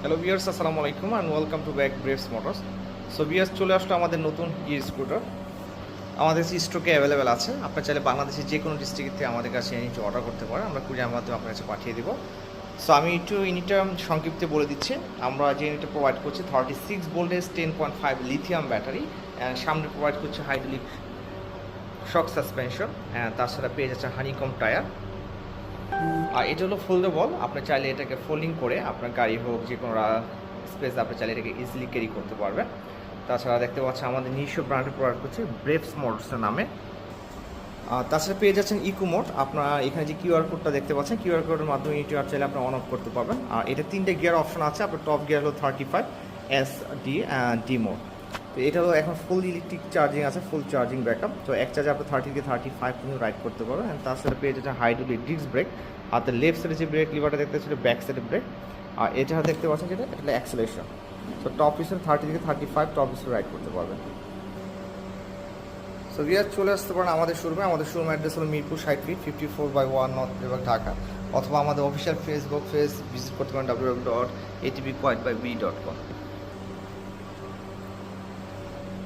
Hello viewers, আসসালামু আলাইকুম and welcome to back braves motors. So viewers, চলে আসলো আমাদের নতুন স্কুটার। আমাদের কাছে স্টকে অ্যাভেলেবেল আছে। আপনার চাইলে বাংলাদেশের যে কোনো ডিস্ট্রিক্ট থেকে আমাদের কাছে ইউনিট অর্ডার করতে পারেন, আমরা কুরিয়ার মাধ্যমে আপনার কাছে পাঠিয়ে দেবো। সো আমি একটু ইউনিটটা সংক্ষিপ্তে বলে দিচ্ছি। আমরা যে ইউনিটটা প্রোভাইড করছি 36 ভোল্টেজ 10.5 লিথিয়াম ব্যাটারি, অ্যান্ড সামনে প্রোভাইড করছে হাইড্রোলিক শক সাসপেনশন, তাছাড়া পেয়ে যাচ্ছে হানিকম টায়ার। আর এটা হলো ফোল্ডেবল, আপনি চাইলে এটাকে ফোল্ডিং করে আপনার গাড়ি হোক যে কোনো স্পেস আপনি চাইলে এটাকে ইজিলি ক্যারি করতে পারবেন। তাছাড়া দেখতে পাচ্ছেন আমাদের নিজস্ব ব্র্যান্ডের প্রোডাক্ট হচ্ছে ব্রেভস মোটরসের নামে। তাছাড়া পেয়ে যাচ্ছেন ইকো মোড। আপনার এখানে যে কিউআর কোডটা দেখতে পাচ্ছেন, কিউআর কোডের মাধ্যমে ইউটিউব চাইলে আপনি অন অফ করতে পারবেন। আর এটা 3টে গিয়ার অপশন আছে। আপনার টপ গিয়ার হলো 35 ডি মোড। তো এটা হলো এখন ফুল ইলেকট্রিক চার্জিং আছে, ফুল চার্জিং ব্যাকআপ। তো এক চার্জে আপনি 30 থেকে 35 পর্যন্ত রাইড করতে পারবেন। অ্যান্ড তাছাড়া পেয়ে যাচ্ছেন হাইড্রোলিক ডিস্ক ব্রেক। আর লেফট সাইডে যে ব্রেক লিভারটা দেখতে পাচ্ছেন ব্যাক সাইডে ব্রেক। আর এটা দেখতে পাচ্ছেন যেটা এটা অ্যাক্সেলারেশন। তো টপ স্পিড 30 থেকে 35 টপ স্পিড রাইড করতে পারবেন। সো ভিউয়ার, চলে আসতে পারেন আমাদের শোরুমে। আমাদের শোরুম অ্যাড্রেস হলো মিরপুর 60 ফিট 54/1 নর্থ বিভাগ, ঢাকা। অথবা আমাদের অফিসিয়াল ফেসবুক পেজ ভিজিট করতে পারেন www.atbquadbyb.com।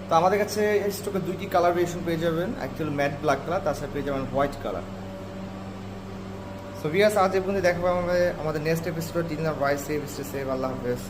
তো আমাদের কাছে স্টকে 2টি কালার ভেরিয়েশন পেয়ে যাবেন, একটি হলো ম্যাট ব্ল্যাক কালার, তাছাড়া পেয়ে যাবেন হোয়াইট কালার। সো ভিউয়ার্স, আজ এই পর্যন্ত দেখা পাবেন আমাদের নেক্সট এপিসোড। দিন রাইস সেভ, আল্লাহ হাফেজ।